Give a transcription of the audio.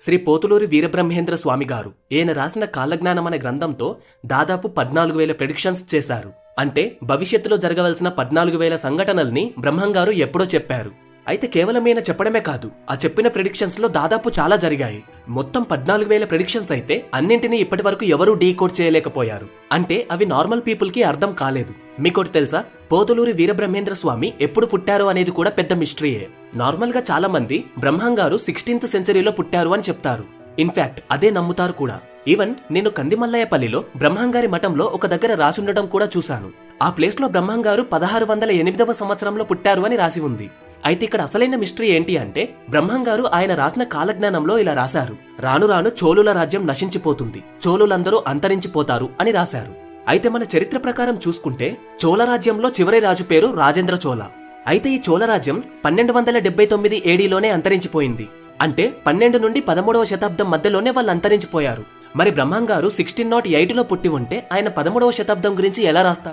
శ్రీ పోతులూరి వీరబ్రహ్మేంద్ర స్వామి గారు ఈయన రాసిన కాలజ్ఞానం అనే గ్రంథంతో దాదాపు 14,000 ప్రెడిక్షన్స్ చేశారు. అంటే భవిష్యత్తులో జరగవలసిన 14,000 సంఘటనల్ని బ్రహ్మంగారు ఎప్పుడో చెప్పారు. అయితే కేవలం ఈయన చెప్పడమే కాదు, ఆ చెప్పిన ప్రెడిక్షన్స్ లో దాదాపు చాలా జరిగాయి. మొత్తం 14,000 ప్రెడిక్షన్స్ అయితే అన్నింటినీ ఇప్పటి వరకు ఎవరూ డీకోడ్ చేయలేకపోయారు. అంటే అవి నార్మల్ పీపుల్ కి అర్థం కాలేదు. మీకోటి తెలుసా, పోతులూరి వీరబ్రహ్మేంద్ర స్వామి ఎప్పుడు పుట్టారు అనేది కూడా పెద్ద మిస్టరీయే. నార్మల్ గా చాలా మంది బ్రహ్మంగారు 16th సెంచరీలో పుట్టారు అని చెప్తారు. ఇన్ఫాక్ట్ అదే నమ్ముతారు కూడా. ఈవెన్ నేను కందిమల్లయ్యపల్లిలో బ్రహ్మంగారి మఠంలో ఒక దగ్గర రాసుండటం కూడా చూశాను. ఆ ప్లేస్ లో బ్రహ్మంగారు 1608వ సంవత్సరంలో పుట్టారు అని రాసి ఉంది. అయితే ఇక్కడ అసలైన మిస్టరీ ఏంటి అంటే, బ్రహ్మంగారు ఆయన రాసిన కాలజ్ఞానంలో ఇలా రాశారు: రాను రాను చోళుల రాజ్యం నశించిపోతుంది, చోళులందరూ అంతరించిపోతారు అని రాశారు. అయితే మన చరిత్ర ప్రకారం చూసుకుంటే చోళ రాజ్యంలో చివరి రాజు పేరు రాజేంద్ర చోళ. అయితే ఈ చోళ రాజ్యం 1279 ఏడీలోనే అంతరించిపోయింది. అంటే 12 నుండి 13వ శతాబ్దం మధ్యలోనే వాళ్ళు అంతరించిపోయారు. మరి బ్రహ్మంగారు 1608లో పుట్టి ఉంటే ఆయన 13వ శతాబ్దం గురించి ఎలా రాస్తారు?